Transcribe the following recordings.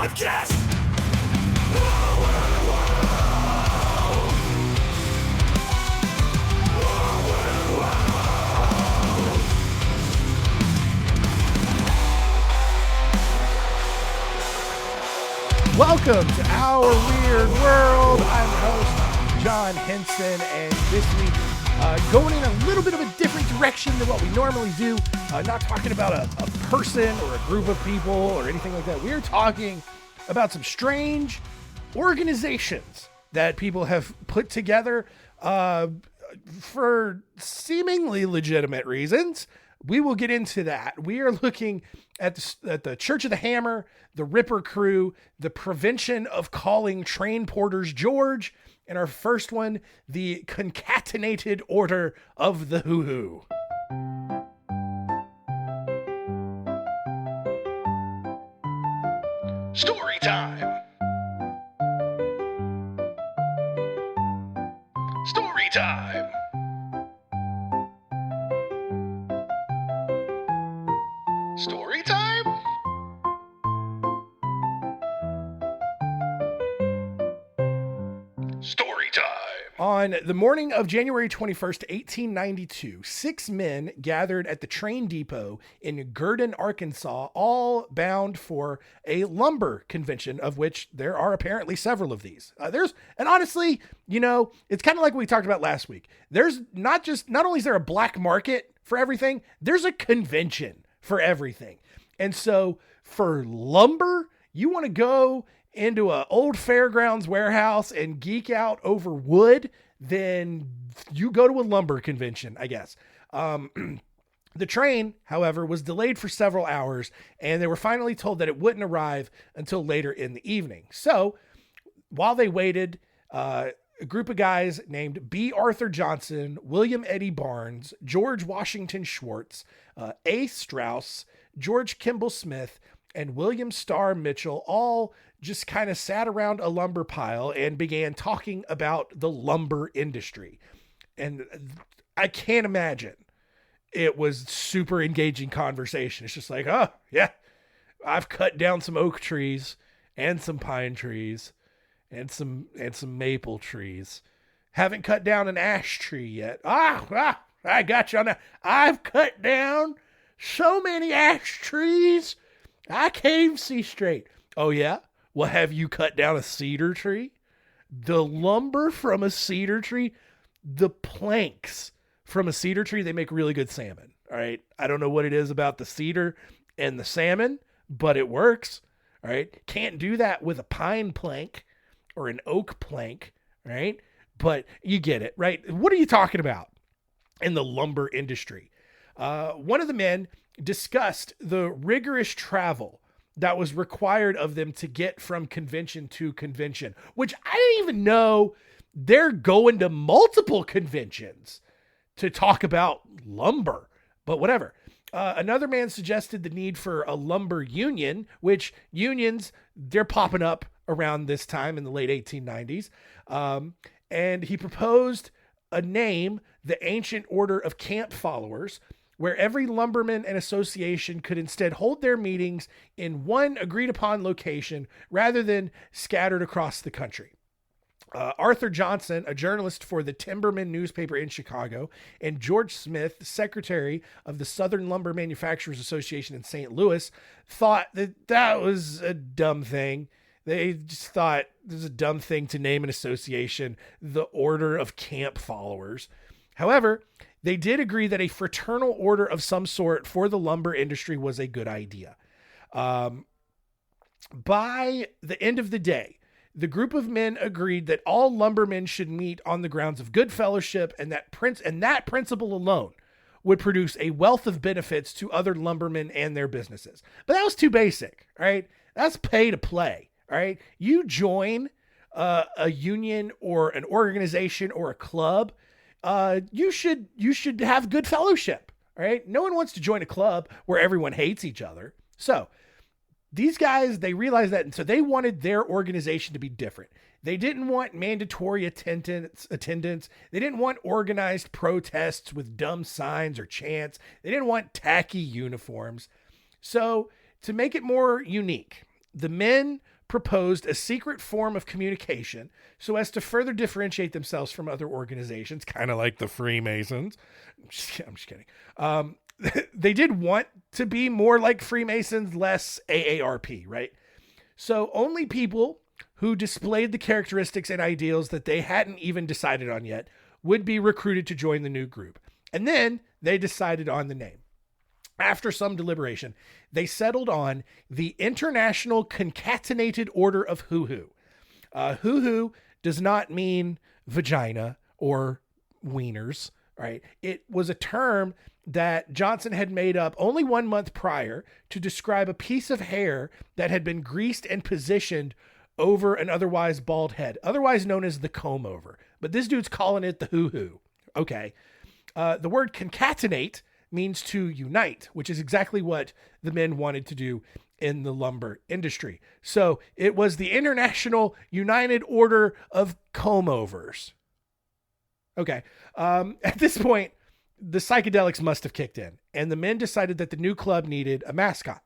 podcast. Welcome to Our Weird World. I'm host John Henson, and this week going in a little bit of a different direction than what we normally do. Not talking about a person or a group of people or anything like that. We're talking about some strange organizations that people have put together for seemingly legitimate reasons. We will get into that. We are looking at the Church of the Hammer, the Ripper Crew, the Prevention of Calling Train Porters George, and our first one, the Concatenated Order of the Hoo-Hoo. Story time. Story time. Story time? Story time. On the morning of January 21st, 1892, 6 men gathered at the train depot in Gurdon, Arkansas, all bound for a lumber convention, of which there are apparently several of these. And honestly, it's kind of like we talked about last week. There's not only is there a black market for everything, there's a convention for everything. And so for lumber, you want to go into an old fairgrounds warehouse and geek out over wood, then you go to a lumber convention, I guess. The train, however, was delayed for several hours, and they were finally told that it wouldn't arrive until later in the evening. So while they waited, a group of guys named B. Arthur Johnson, William Eddie Barnes, George Washington Schwartz, A. Strauss, George Kimball Smith, and William Starr Mitchell all just kind of sat around a lumber pile and began talking about the lumber industry. And I can't imagine it was super engaging conversation. It's just like, oh yeah, I've cut down some oak trees and some pine trees and some maple trees. Haven't cut down an ash tree yet. I got you on that. I've cut down so many ash trees, I can't even see straight. Oh yeah? Well, have you cut down a cedar tree? The lumber from a cedar tree, the planks from a cedar tree, they make really good salmon. All right. I don't know what it is about the cedar and the salmon, but it works. All right. Can't do that with a pine plank or an oak plank. Right. But you get it, right? What are you talking about in the lumber industry? One of the men discussed the rigorous travel that was required of them to get from convention to convention, which I didn't even know they're going to multiple conventions to talk about lumber, but whatever. Another man suggested the need for a lumber union, which unions, they're popping up around this time in the late 1890s. And he proposed a name, the Ancient Order of Camp Followers, where every lumberman and association could instead hold their meetings in one agreed upon location rather than scattered across the country. Arthur Johnson, a journalist for the Timberman newspaper in Chicago, and George Smith, secretary of the Southern Lumber Manufacturers Association in St. Louis, thought that was a dumb thing. They just thought it was a dumb thing to name an association the Order of Camp Followers. However, they did agree that a fraternal order of some sort for the lumber industry was a good idea. By the end of the day, the group of men agreed that all lumbermen should meet on the grounds of good fellowship, and that principle alone would produce a wealth of benefits to other lumbermen and their businesses. But that was too basic, right? That's pay to play, all right? You join a union or an organization or a club, you should have good fellowship, right? No one wants to join a club where everyone hates each other. So these guys, they realized that, and so they wanted their organization to be different. They didn't want mandatory attendance. They didn't want organized protests with dumb signs or chants. They didn't want tacky uniforms. So to make it more unique, the men proposed a secret form of communication so as to further differentiate themselves from other organizations, kind of like the Freemasons. I'm just kidding. They did want to be more like Freemasons, less AARP, right? So only people who displayed the characteristics and ideals that they hadn't even decided on yet would be recruited to join the new group. And then they decided on the name. After some deliberation, they settled on the International Concatenated Order of Hoo-Hoo. Hoo-Hoo does not mean vagina or wieners, right? It was a term that Johnson had made up only 1 month prior to describe a piece of hair that had been greased and positioned over an otherwise bald head, otherwise known as the comb over. But this dude's calling it the hoo-hoo. Okay. The word concatenate means to unite, which is exactly what the men wanted to do in the lumber industry. So it was the International United Order of Comb Overs. Okay. At this point, the psychedelics must have kicked in, and the men decided that the new club needed a mascot.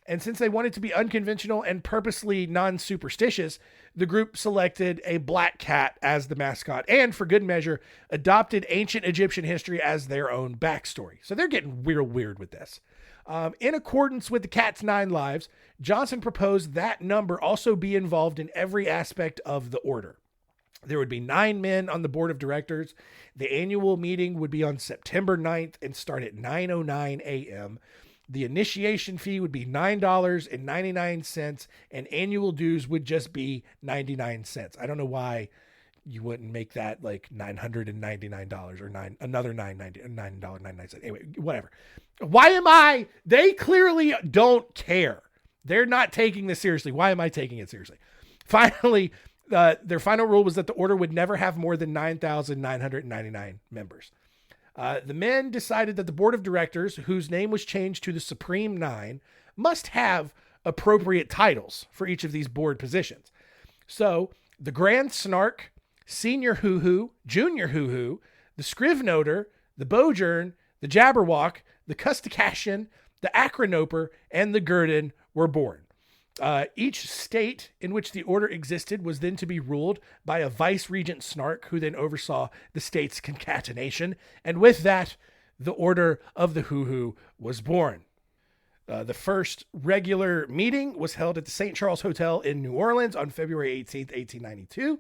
And since they wanted to be unconventional and purposely non-superstitious, the group selected a black cat as the mascot and, for good measure, adopted ancient Egyptian history as their own backstory. So they're getting real weird with this. In accordance with the cat's 9 lives, Johnson proposed that number also be involved in every aspect of the order. There would be 9 men on the board of directors. The annual meeting would be on September 9th and start at 9:09 a.m. The initiation fee would be $9.99, and annual dues would just be 99 cents. I don't know why you wouldn't make that like $999 or another $9.99. Anyway, whatever. Why am I? They clearly don't care. They're not taking this seriously. Why am I taking it seriously? Finally, their final rule was that the order would never have more than 9,999 members. The men decided that the board of directors, whose name was changed to the Supreme Nine, must have appropriate titles for each of these board positions. So the Grand Snark, Senior Hoo-Hoo, Junior Hoo-Hoo, the Scrivenoter, the Bojern, the Jabberwock, the Custacashian, the Acronoper, and the Gurdon were born. Each state in which the order existed was then to be ruled by a vice-regent Snark, who then oversaw the state's concatenation. And with that, the Order of the Hoo-Hoo was born. The first regular meeting was held at the St. Charles Hotel in New Orleans on February 18th, 1892,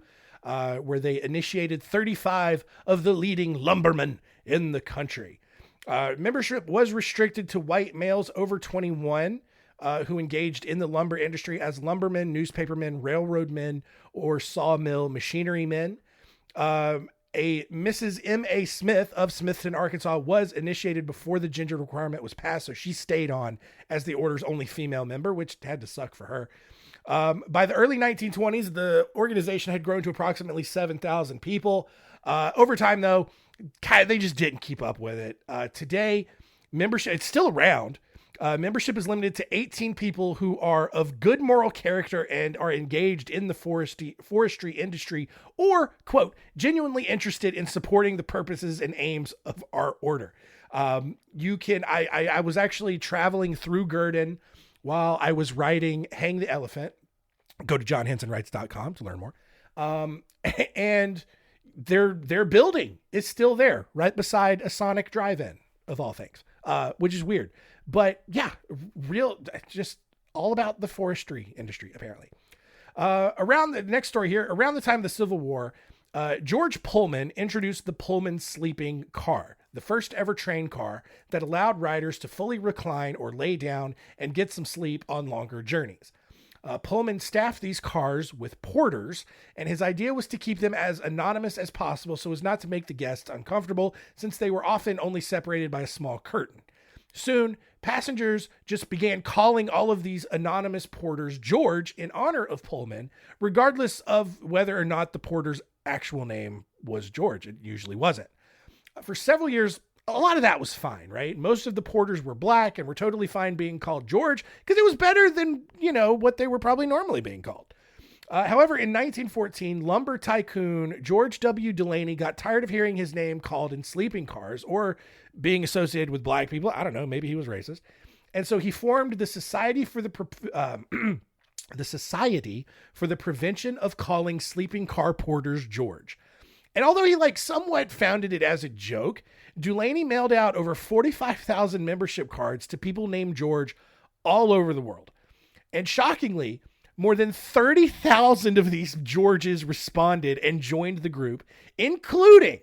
where they initiated 35 of the leading lumbermen in the country. Membership was restricted to white males over 21, who engaged in the lumber industry as lumbermen, newspapermen, railroad men, or sawmill machinery men. A Mrs. M.A. Smith of Smithton, Arkansas, was initiated before the gender requirement was passed, so she stayed on as the order's only female member, which had to suck for her. By the early 1920s, the organization had grown to approximately 7,000 people. Over time, though, they just didn't keep up with it. Today, membership, it's still around. Membership is limited to 18 people who are of good moral character and are engaged in the forestry industry or, quote, genuinely interested in supporting the purposes and aims of our order. I was actually traveling through Gurdon while I was writing Hang the Elephant. Go to johnhensonwrites.com to learn more. And their building is still there right beside a Sonic drive-in, of all things, which is weird. But yeah, just all about the forestry industry, apparently. Around the next story here, around the time of the Civil War, George Pullman introduced the Pullman sleeping car, the first ever train car that allowed riders to fully recline or lay down and get some sleep on longer journeys. Pullman staffed these cars with porters, and his idea was to keep them as anonymous as possible so as not to make the guests uncomfortable, since they were often only separated by a small curtain. Soon, passengers just began calling all of these anonymous porters George in honor of Pullman, regardless of whether or not the porter's actual name was George. It usually wasn't. For several years, a lot of that was fine, right? Most of the porters were black and were totally fine being called George because it was better than, what they were probably normally being called. However, in 1914, lumber tycoon George W. Delaney got tired of hearing his name called in sleeping cars or being associated with black people. I don't know, maybe he was racist. And so he formed the Society for the the Society for the Prevention of Calling Sleeping Car Porters George. And although he somewhat founded it as a joke, Dulaney mailed out over 45,000 membership cards to people named George all over the world. And shockingly, more than 30,000 of these Georges responded and joined the group, including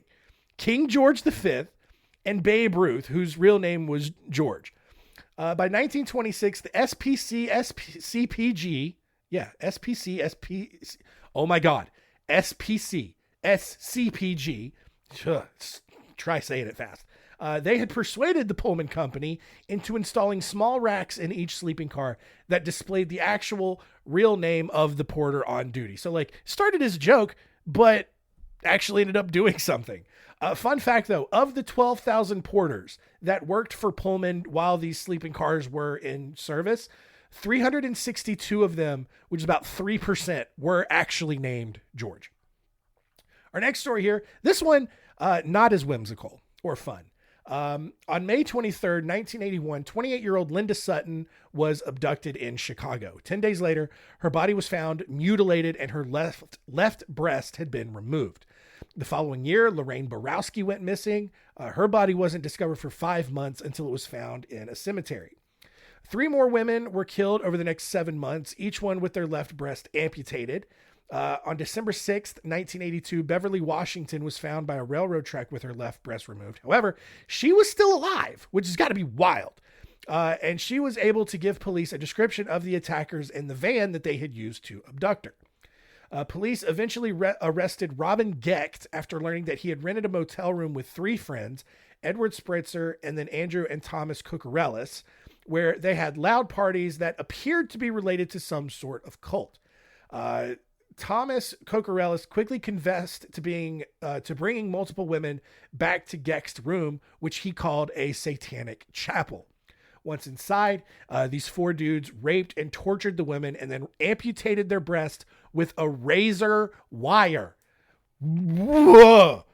King George V and Babe Ruth, whose real name was George. By 1926, the SPC, SCPG, try saying it fast. They had persuaded the Pullman Company into installing small racks in each sleeping car that displayed the actual real name of the porter on duty. So started as a joke, but actually ended up doing something. Fun fact though, of the 12,000 porters that worked for Pullman while these sleeping cars were in service, 362 of them, which is about 3%, were actually named George. Our next story here, this one, not as whimsical or fun. On May 23rd, 1981, 28-year-old Linda Sutton was abducted in Chicago. 10 days later, her body was found mutilated and her left breast had been removed. The following year, Lorraine Borowski went missing. Her body wasn't discovered for 5 months until it was found in a cemetery. 3 more women were killed over the next 7 months, each one with their left breast amputated. On December 6th, 1982, Beverly Washington was found by a railroad track with her left breast removed. However, she was still alive, which has got to be wild. And she was able to give police a description of the attackers in the van that they had used to abduct her. Police eventually arrested Robin Gecht after learning that he had rented a motel room with 3 friends, Edward Spritzer and then Andrew and Thomas Cucurellis, where they had loud parties that appeared to be related to some sort of cult. Thomas Cucurellis quickly confessed to bringing multiple women back to Gecht's room, which he called a satanic chapel. Once inside, these 4 dudes raped and tortured the women and then amputated their breast with a razor wire. Whoa!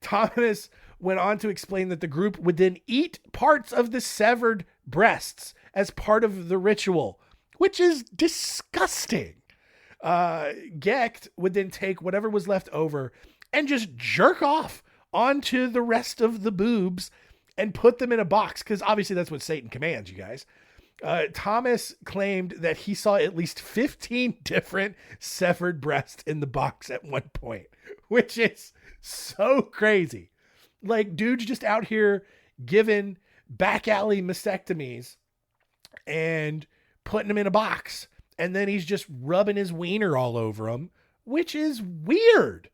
Thomas went on to explain that the group would then eat parts of the severed breasts as part of the ritual, which is disgusting. Gecht would then take whatever was left over and just jerk off onto the rest of the boobs and put them in a box, because obviously that's what Satan commands, you guys. Thomas claimed that he saw at least 15 different severed breasts in the box at one point, which is so crazy. Dude's just out here giving back alley mastectomies and putting them in a box. And then he's just rubbing his wiener all over them, which is weird.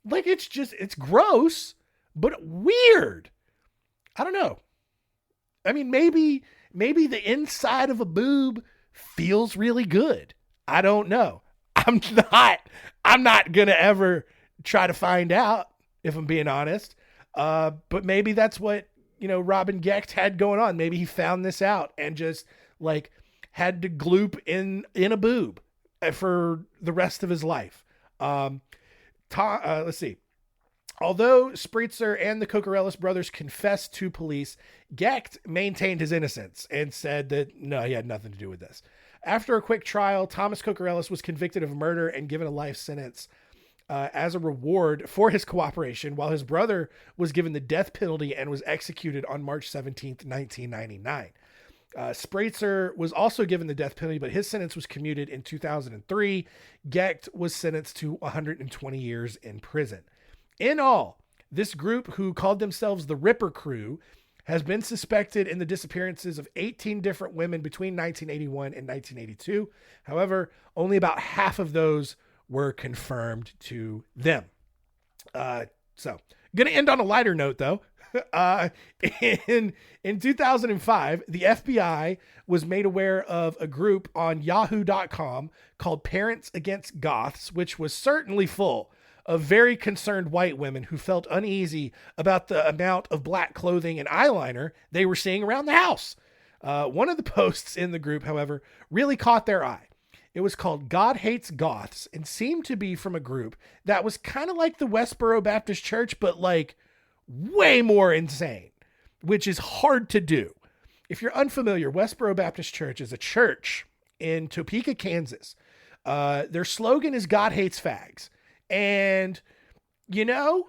It's gross, but weird. I don't know. I mean, maybe the inside of a boob feels really good. I don't know. I'm not going to ever try to find out, if I'm being honest. But maybe that's what, Robin Gecht had going on. Maybe he found this out and just had to gloop in a boob for the rest of his life. Let's see. Although Spritzer and the Cucurellis brothers confessed to police, Gecht maintained his innocence and said that no, he had nothing to do with this. After a quick trial, Thomas Cucurellis was convicted of murder and given a life sentence as a reward for his cooperation, while his brother was given the death penalty and was executed on March 17th, 1999. Spritzer was also given the death penalty, but his sentence was commuted in 2003. Gecht was sentenced to 120 years in prison. In all, this group, who called themselves the Ripper Crew, has been suspected in the disappearances of 18 different women between 1981 and 1982. However, only about half of those were confirmed to them. So, going to end on a lighter note, though. In 2005, the FBI was made aware of a group on yahoo.com called Parents Against Goths, which was certainly full of very concerned white women who felt uneasy about the amount of black clothing and eyeliner they were seeing around the house. One of the posts in the group, however, really caught their eye. It was called God Hates Goths and seemed to be from a group that was kind of like the Westboro Baptist Church, but way more insane, which is hard to do. If you're unfamiliar, Westboro Baptist Church is a church in Topeka, Kansas. Their slogan is "God hates fags," and you know,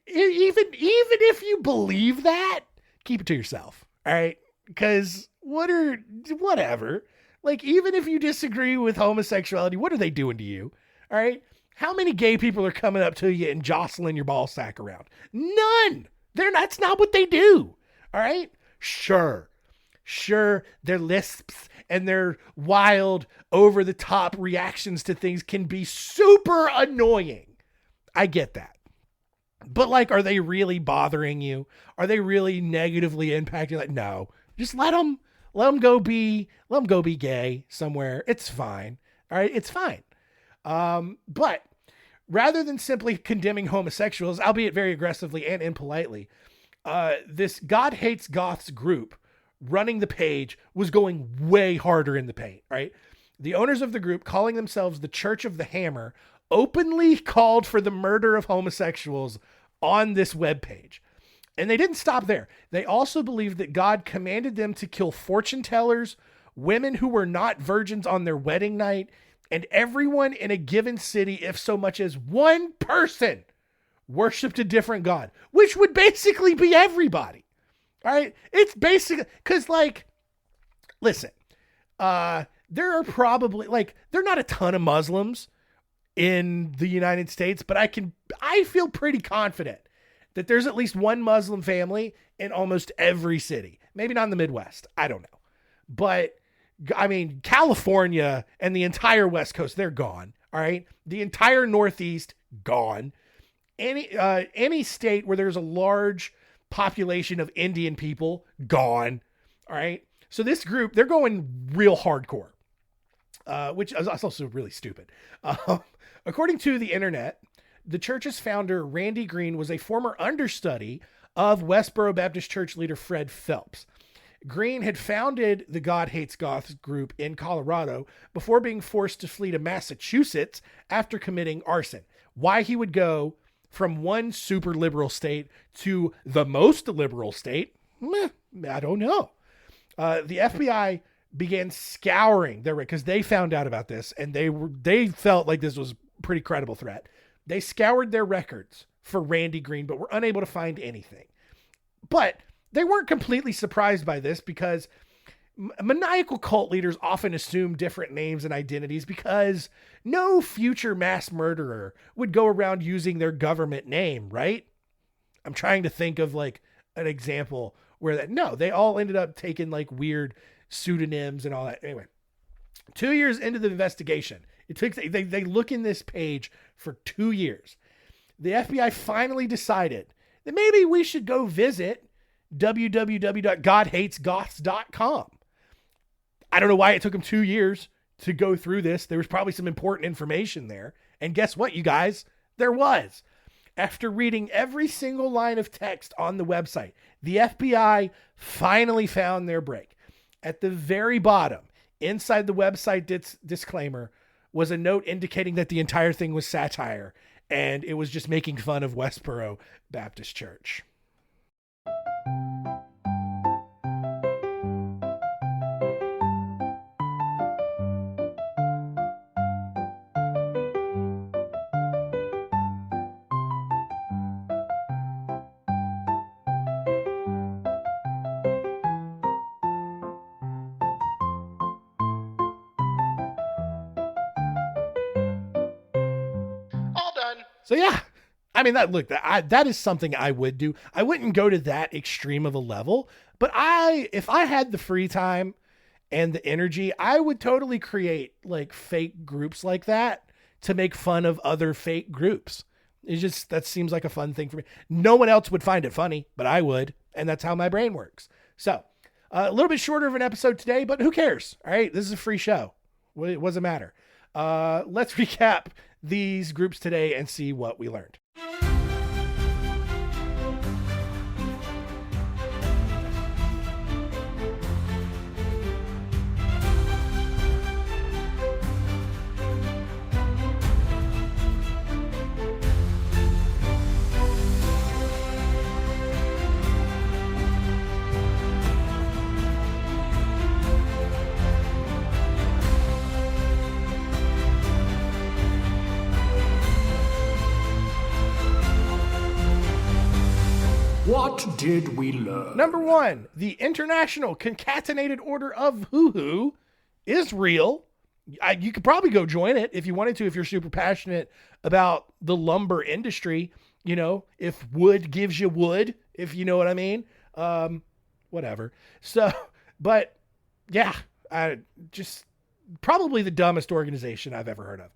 even if you believe that, keep it to yourself. All right, because whatever. Like, even if you disagree with homosexuality, what are they doing to you? All right. How many gay people are coming up to you and jostling your ball sack around? None. That's not what they do. All right. Sure, their lisps and their wild, over the top reactions to things can be super annoying. I get that. But like, are they really bothering you? Are they really negatively impacting? Like, no, just let them go be gay somewhere. It's fine. All right. It's fine. But rather than simply condemning homosexuals, albeit very aggressively and impolitely, this God Hates Goths group running the page was going way harder in the paint, right? The owners of the group, calling themselves the Church of the Hammer, openly called for the murder of homosexuals on this webpage. And they didn't stop there. They also believed that God commanded them to kill fortune tellers, women who were not virgins on their wedding night, and everyone in a given city, if so much as one person worshipped a different God, which would basically be everybody. All right. It's basically because, like, listen, there are probably, like, there are not a ton of Muslims in the United States, but I feel pretty confident that there's at least one Muslim family in almost every city. Maybe not in the Midwest. I don't know. But I mean, California and the entire West Coast, they're gone. All right. The entire Northeast, gone. Any state where there's a large population of Indian people, gone. All right. So this group, they're going real hardcore, which is also really stupid. According to the internet, the church's founder, Randy Green, was a former understudy of Westboro Baptist Church leader Fred Phelps. Green had founded the God Hates Goths group in Colorado before being forced to flee to Massachusetts after committing arson. Why he would go from one super liberal state to the most liberal state, I don't know. The FBI began scouring their, because they found out about this and they felt like this was a pretty credible threat. They scoured their records for Randy Green, but were unable to find anything. But they weren't completely surprised by this, because maniacal cult leaders often assume different names and identities, because no future mass murderer would go around using their government name, right? I'm trying to think of like an example where they all ended up taking like weird pseudonyms and all that. Anyway, 2 years into the investigation, they look in this page for 2 years. The FBI finally decided that maybe we should go visit www.godhatesgoths.com. I don't know why it took them 2 years to go through this. There was probably some important information there. And guess what, you guys? There was. After reading every single line of text on the website, the FBI finally found their break. At the very bottom, inside the website disclaimer, was a note indicating that the entire thing was satire and it was just making fun of Westboro Baptist Church. So yeah, I mean, that is something I would do. I wouldn't go to that extreme of a level, but if I had the free time and the energy, I would totally create like fake groups like that to make fun of other fake groups. That seems like a fun thing for me. No one else would find it funny, but I would. And that's how my brain works. So a little bit shorter of an episode today, but who cares? All right. This is a free show. It doesn't matter. Let's recap these groups today and see what we learned. What did we learn? Number 1, the International Concatenated Order of Hoo-Hoo is real. You could probably go join it if you wanted to, if you're super passionate about the lumber industry. You know, if wood gives you wood, if you know what I mean. Whatever. So, but yeah, just probably the dumbest organization I've ever heard of.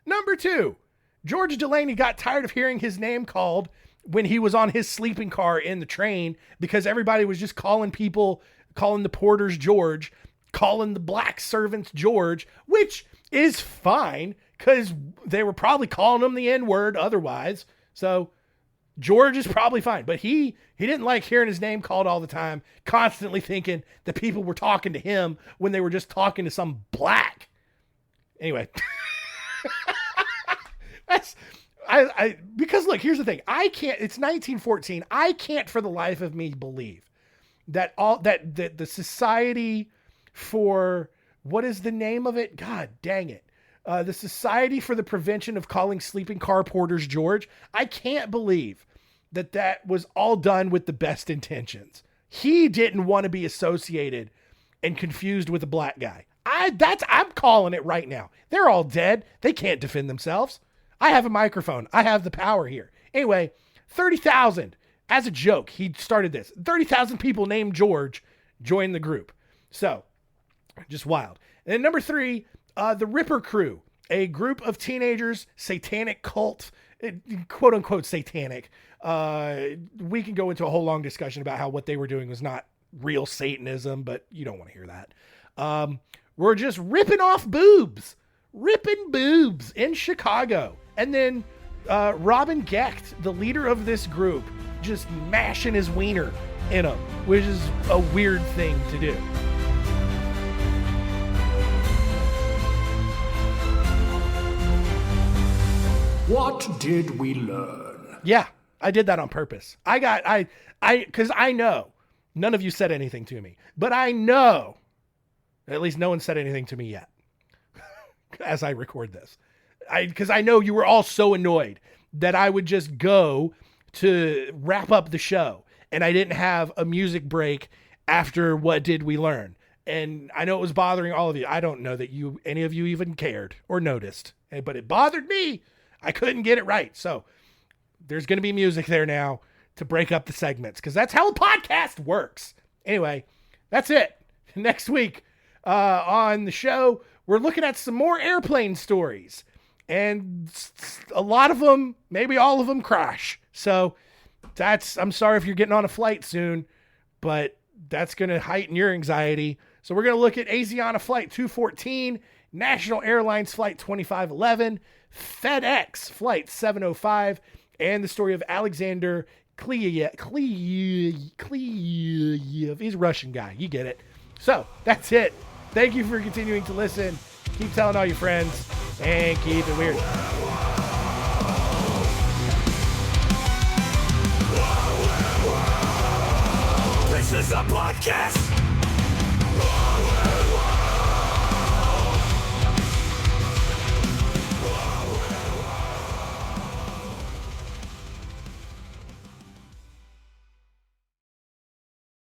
Number 2, George Delaney got tired of hearing his name called when he was on his sleeping car in the train, because everybody was just calling the porters George, calling the black servants George, which is fine because they were probably calling him the N-word otherwise. So George is probably fine, but he didn't like hearing his name called all the time, constantly thinking that people were talking to him when they were just talking to some black. Anyway, because look, here's the thing. It's 1914. I can't for the life of me believe that the Society for, what is the name of it? God dang it. The Society for the Prevention of Calling Sleeping Car Porters George. I can't believe that was all done with the best intentions. He didn't want to be associated and confused with a black guy. I'm calling it right now. They're all dead. They can't defend themselves. I have a microphone. I have the power here. Anyway, 30,000. As a joke, he started this. 30,000 people named George joined the group. So, just wild. And then number 3, the Ripper Crew, a group of teenagers, satanic cult, quote unquote satanic. We can go into a whole long discussion about how what they were doing was not real Satanism, but you don't want to hear that. We're just ripping off boobs in Chicago. And then Robin Gecht, the leader of this group, just mashing his wiener in them, which is a weird thing to do. What did we learn? Yeah, I did that on purpose. Because I know none of you said anything to me, but I know at least no one said anything to me yet as I record this. Because I know you were all so annoyed that I would just go to wrap up the show and I didn't have a music break after what did we learn. And I know it was bothering all of you. I don't know that any of you even cared or noticed, but it bothered me. I couldn't get it right. So there's going to be music there now to break up the segments, because that's how a podcast works. Anyway, that's it. Next week on the show, we're looking at some more airplane stories. And a lot of them, maybe all of them, crash. So I'm sorry if you're getting on a flight soon, but that's going to heighten your anxiety. So we're going to look at Asiana Flight 214, National Airlines Flight 2511, FedEx Flight 705, and the story of Alexander Kliyev. He's a Russian guy. You get it. So that's it. Thank you for continuing to listen. Keep telling all your friends and keep it weird. This is a podcast.